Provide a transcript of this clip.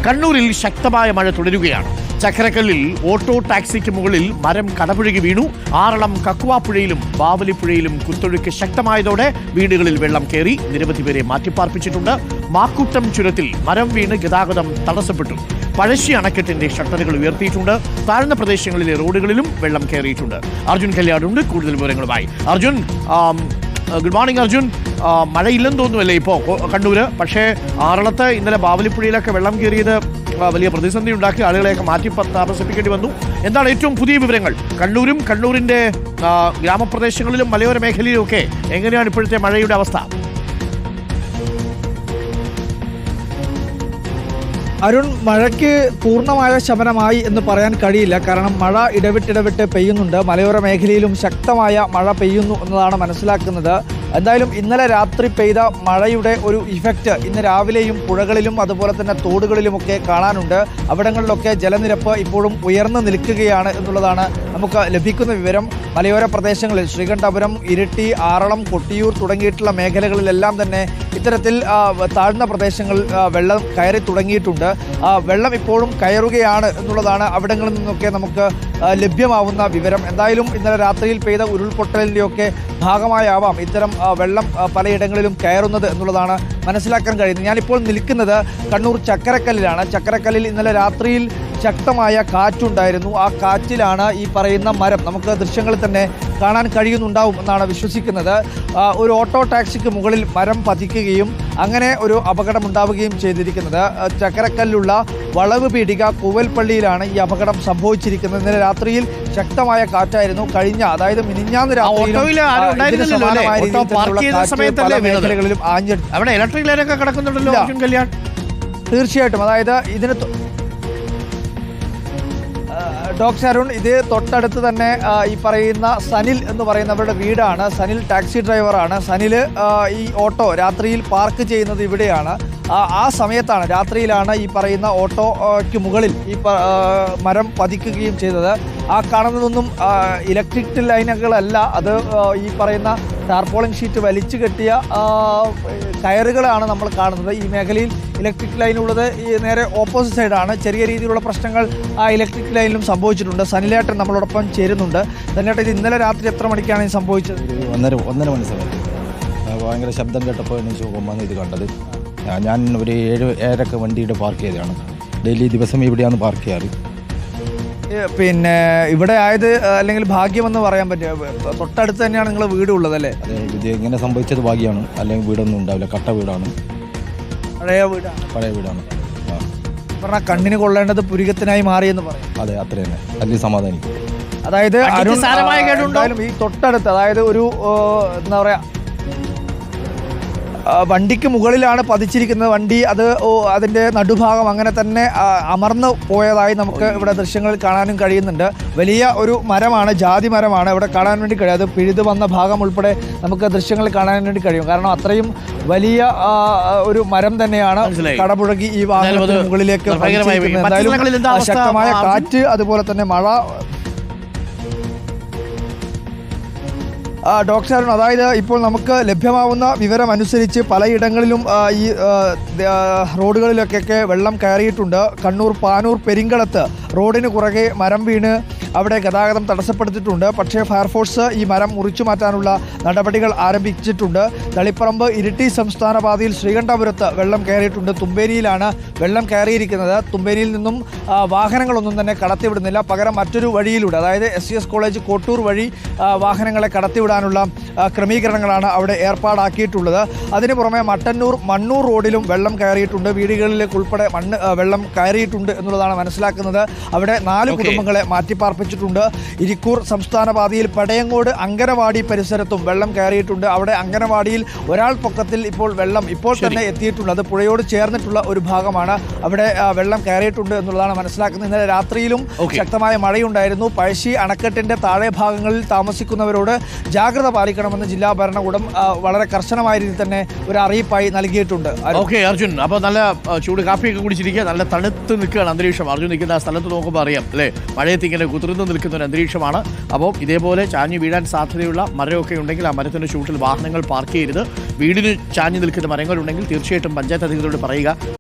കണ്ണൂരിൽ ശക്തമായ മഴ തുടരുകയാണ്. ചക്കരക്കല്ലിൽ ഓട്ടോ ടാക്സിക്ക് മുകളിൽ മരം കടപുഴകി വീണു. ആറളം കക്കുവാപ്പുഴയിലും ബാവലിപ്പുഴയിലും കുത്തൊഴുക്ക് ശക്തമായതോടെ വീടുകളിൽ വെള്ളം കയറി. നിരവധി പേരെ മാറ്റിപ്പാർപ്പിച്ചിട്ടുണ്ട്. മാക്കൂട്ടം ചുരത്തിൽ മരം വീണ് ഗതാഗതം തടസ്സപ്പെട്ടു. പഴശ്ശി അണക്കെട്ടിന്റെ ഷട്ടറുകൾ ഉയർത്തിയിട്ടുണ്ട്. താഴ്ന്ന പ്രദേശങ്ങളിലെ റോഡുകളിലും വെള്ളം കയറിയിട്ടുണ്ട്. അർജുൻ കല്യാടുണ്ട് കൂടുതൽ വിവരങ്ങളുമായി. Arjun, good morning Arjun. മഴയില്ലെന്ന് തോന്നുമല്ലേ ഇപ്പോൾ കണ്ണൂര്? പക്ഷേ ആറളത്ത് ഇന്നലെ ബാവലിപ്പുഴയിലൊക്കെ വെള്ളം കയറിയത് വലിയ പ്രതിസന്ധി ഉണ്ടാക്കി. ആളുകളെയൊക്കെ മാറ്റി താമസിപ്പിക്കേണ്ടി വന്നു. എന്താണ് ഏറ്റവും പുതിയ വിവരങ്ങൾ? കണ്ണൂരും കണ്ണൂരിന്റെ ഗ്രാമപ്രദേശങ്ങളിലും മലയോര മേഖലയിലും ഒക്കെ എങ്ങനെയാണ് ഇപ്പോഴത്തെ മഴയുടെ അവസ്ഥ? അരുൺ, മഴയ്ക്ക് പൂർണ്ണമായ ശമനമായി എന്ന് പറയാൻ കഴിയില്ല. കാരണം മഴ ഇടവിട്ടിടവിട്ട് പെയ്യുന്നുണ്ട്. മലയോര മേഖലയിലും ശക്തമായ മഴ പെയ്യുന്നു എന്നതാണ് മനസ്സിലാക്കുന്നത്. എന്തായാലും ഇന്നലെ രാത്രി പെയ്ത മഴയുടെ ഒരു ഇഫക്റ്റ് ഇന്ന് രാവിലെയും പുഴകളിലും അതുപോലെ തന്നെ തോടുകളിലുമൊക്കെ കാണാനുണ്ട്. അവിടങ്ങളിലൊക്കെ ജലനിരപ്പ് ഇപ്പോഴും ഉയർന്നു നിൽക്കുകയാണ് എന്നുള്ളതാണ് നമുക്ക് ലഭിക്കുന്ന വിവരം. മലയോര പ്രദേശങ്ങളിൽ ശ്രീകണ്ഠപുരം, ഇരിട്ടി, ആറളം, കൊട്ടിയൂർ തുടങ്ങിയിട്ടുള്ള മേഖലകളിലെല്ലാം തന്നെ ഇത്തരത്തിൽ താഴ്ന്ന പ്രദേശങ്ങളിൽ വെള്ളം കയറി തുടങ്ങിയിട്ടുണ്ട്. വെള്ളം ഇപ്പോഴും കയറുകയാണ് എന്നുള്ളതാണ് അവിടങ്ങളിൽ നിന്നൊക്കെ നമുക്ക് ലഭ്യമാവുന്ന വിവരം. എന്തായാലും ഇന്നലെ രാത്രിയിൽ പെയ്ത ഉരുൾപൊട്ടലിൻ്റെയൊക്കെ ഭാഗമായാവാം ഇത്തരം വെള്ളം പലയിടങ്ങളിലും കയറുന്നത് എന്നുള്ളതാണ് മനസ്സിലാക്കാൻ കഴിയുന്നത്. ഞാനിപ്പോൾ നിൽക്കുന്നത് കണ്ണൂർ ചക്കരക്കല്ലിലാണ്. ചക്കരക്കല്ലിൽ ഇന്നലെ രാത്രിയിൽ ശക്തമായ കാറ്റുണ്ടായിരുന്നു. ആ കാറ്റിലാണ് ഈ പറയുന്ന മരം നമുക്ക് ദൃശ്യങ്ങളിൽ തന്നെ കാണാൻ കഴിയുന്നുണ്ടാവും എന്നാണ് വിശ്വസിക്കുന്നത്. ഒരു ഓട്ടോ ടാക്സിക്ക് മുകളിൽ മരം പതിക്കുകയും അങ്ങനെ ഒരു അപകടം ഉണ്ടാവുകയും ചെയ്തിരിക്കുന്നത്. ചക്കരക്കല്ലുള്ള വളവ് പീടിക കൂവൽപ്പള്ളിയിലാണ് ഈ അപകടം സംഭവിച്ചിരിക്കുന്നത്. ഇന്നലെ രാത്രിയിൽ ശക്തമായ കാറ്റായിരുന്നു. അതായത് മിനിഞ്ഞാന്ന് രാത്രിയിലും മേഖലകളിലും തീർച്ചയായിട്ടും. അതായത് ഇതിന് ഡോക്ടർ അരുൺ, ഇത് തൊട്ടടുത്ത് തന്നെ ഈ പറയുന്ന സനിൽ എന്ന് പറയുന്നവരുടെ വീടാണ്. സനിൽ ടാക്സി ഡ്രൈവറാണ്. സനിൽ ഈ ഓട്ടോ രാത്രിയിൽ പാർക്ക് ചെയ്യുന്നത് ഇവിടെയാണ്. ആ സമയത്താണ്, രാത്രിയിലാണ് ഈ പറയുന്ന ഓട്ടോയ്ക്ക് മുകളിൽ ഈ മരം പതിക്കുകയും ചെയ്തത്. ആ കാണുന്നതൊന്നും ഇലക്ട്രിക് ലൈനുകളല്ല, അത് ഈ പറയുന്ന ടാർപോളിംഗ് ഷീറ്റ് വലിച്ചു കെട്ടിയ കയറുകളാണ് നമ്മൾ കാണുന്നത്. ഈ മേഖലയിൽ ഇലക്ട്രിക് ലൈനുള്ളത് ഈ നേരെ ഓപ്പോസിറ്റ് സൈഡാണ്. ചെറിയ രീതിയിലുള്ള പ്രശ്നങ്ങൾ ആ ഇലക്ട്രിക് ലൈനിലും സംഭവിച്ചിട്ടുണ്ട്. സനിലേട്ടൻ നമ്മളോടൊപ്പം ചേരുന്നുണ്ട്. സനിലേട്ടൻ, ഇത് ഇന്നലെ രാത്രി എത്ര മണിക്കാണ് ഈ സംഭവിച്ചത്? 1:30 മണി സമയം ഭയങ്കര ശബ്ദം കേട്ടപ്പോൾ എനിക്ക് പോകുമ്പോൾ ഇത് കണ്ടത്. ഞാൻ ഒരു 7-7 വണ്ടിയുടെ പാർക്ക് ചെയ്തതാണ്. ഡെയിലി ദിവസം ഇവിടെയാണ് പാർക്ക് ചെയ്യാറ്. പിന്നെ ഇവിടെ ആയത് അല്ലെങ്കിൽ ഭാഗ്യമെന്ന് പറയാൻ പറ്റുമോ? തൊട്ടടുത്ത് തന്നെയാണ് നിങ്ങളുടെ വീട് ഉള്ളതല്ലേ? അതെ, ഇത് ഇങ്ങനെ സംഭവിച്ചത് ഭാഗ്യമാണ്. അല്ലെങ്കിൽ വീടൊന്നും ഉണ്ടാവില്ല. കട്ട വീടാണ്, പഴയ വീടാണ്. പറഞ്ഞാൽ കണ്ണിന് കൊള്ളേണ്ടത് പുരികത്തിനായി മാറിയെന്ന് പറയും. അതെ, അത്ര തന്നെ. വലിയ സമാധാനിക്കും. അതായത് അരുൺ, ഈ തൊട്ടടുത്ത്, അതായത് ഒരു എന്താ പറയാ, വണ്ടിക്ക് മുകളിലാണ് പതിച്ചിരിക്കുന്നത്. വണ്ടി അതിൻ്റെ നടുഭാഗം അങ്ങനെ തന്നെ അമർന്നു പോയതായി നമുക്ക് ഇവിടെ ദൃശ്യങ്ങളിൽ കാണാനും കഴിയുന്നുണ്ട്. വലിയ ഒരു മരമാണ്, ജാതി മരമാണ് ഇവിടെ കാണാൻ വേണ്ടി കഴിയും. അത് പിഴുതു വന്ന ഭാഗം ഉൾപ്പെടെ നമുക്ക് ദൃശ്യങ്ങളിൽ കാണാൻ വേണ്ടി കഴിയും. കാരണം അത്രയും വലിയ ഒരു മരം തന്നെയാണ് കടപുഴകി ഈ വാഹനത്തിന് മുകളിലേക്ക്. എന്തായാലും ശക്തമായ കാറ്റ്, അതുപോലെ തന്നെ മഴ. ഡോക്ടർ അരുൺ, അതായത് ഇപ്പോൾ നമുക്ക് ലഭ്യമാവുന്ന വിവരം അനുസരിച്ച് പലയിടങ്ങളിലും ഈ റോഡുകളിലൊക്കെ വെള്ളം കയറിയിട്ടുണ്ട്. കണ്ണൂർ പാനൂർ പെരിങ്കളത്ത് റോഡിന് കുറുകെ മരം വീണ് അവിടെ ഗതാഗതം തടസ്സപ്പെടുത്തിയിട്ടുണ്ട്. പക്ഷേ ഫയർഫോഴ്സ് ഈ മരം മുറിച്ചു മാറ്റാനുള്ള നടപടികൾ ആരംഭിച്ചിട്ടുണ്ട്. തളിപ്പറമ്പ് ഇരിട്ടി സംസ്ഥാന പാതയിൽ ശ്രീകണ്ഠപുരത്ത് വെള്ളം കയറിയിട്ടുണ്ട്. തുമ്പേനിയിലാണ് വെള്ളം കയറിയിരിക്കുന്നത്. തുമ്പേനിയിൽ നിന്നും വാഹനങ്ങളൊന്നും തന്നെ കടത്തിവിടുന്നില്ല. പകരം മറ്റൊരു വഴിയിലൂടെ, അതായത് SCS കോളേജ് കോട്ടൂർ വഴി വാഹനങ്ങളെ കടത്തിവിടാനുള്ള ക്രമീകരണങ്ങളാണ് അവിടെ ഏർപ്പാടാക്കിയിട്ടുള്ളത്. അതിന് പുറമെ മട്ടന്നൂർ മണ്ണൂർ റോഡിലും വെള്ളം കയറിയിട്ടുണ്ട്. വീടുകളിലേക്ക് ഉൾപ്പെടെ വെള്ളം കയറിയിട്ടുണ്ട് എന്നുള്ളതാണ് മനസ്സിലാക്കുന്നത്. അവിടെ 4 കുടുംബങ്ങളെ മാറ്റിപ്പാർപ്പിച്ചിട്ടുണ്ട്. ഇരിക്കൂർ സംസ്ഥാന പാതയിൽ പടയങ്ങോട് അങ്കനവാടി പരിസരത്തും വെള്ളം കയറിയിട്ടുണ്ട്. അവിടെ അങ്കനവാടിയിൽ ഒരാൾ പൊക്കത്തിൽ വെള്ളം ഇപ്പോൾ തന്നെ എത്തിയിട്ടുണ്ട്. അത് പുഴയോട് ചേർന്നിട്ടുള്ള ഒരു ഭാഗമാണ്. അവിടെ വെള്ളം കയറിയിട്ടുണ്ട് എന്നുള്ളതാണ് മനസ്സിലാക്കുന്നത്. ഇന്നലെ രാത്രിയിലും ശക്തമായ മഴയുണ്ടായിരുന്നു. പഴശ്ശി അണക്കെട്ടിന്റെ താഴെ ഭാഗങ്ങളിൽ താമസിക്കുന്നവരോട് ജാഗ്രത പാലിക്കണമെന്ന് ജില്ലാ ഭരണകൂടം വളരെ കർശനമായ രീതിയിൽ തന്നെ ഒരു അറിയിപ്പായി നൽകിയിട്ടുണ്ട്. ഓക്കെ അർജുൻ, അപ്പോൾ നല്ല ചൂട് കാപ്പിയൊക്കെ കുടിച്ചിരിക്കുക, നല്ല തണുത്ത് നിൽക്കുകയാണ് അന്തരീക്ഷം. അർജുൻ നിൽക്കുന്ന ആ സ്ഥലത്ത് നോക്കുമ്പോൾ അറിയാം അല്ലേ, മഴയത്ത് ഇങ്ങനെ കുതിർന്ന് നിൽക്കുന്ന ഒരു അന്തരീക്ഷമാണ്. അപ്പോൾ ഇതേപോലെ ചാഞ്ഞു വീഴാൻ സാധ്യതയുള്ള മരമൊക്കെ ഉണ്ടെങ്കിൽ ആ മരത്തിൻ്റെ ചൂട്ടിൽ വാഹനങ്ങൾ പാർക്ക് ചെയ്യരുത്. വീടിന് ചാഞ്ഞു നിൽക്കുന്ന മരങ്ങളുണ്ടെങ്കിൽ തീർച്ചയായിട്ടും പഞ്ചായത്ത് അധികൃതരോട് പറയുക.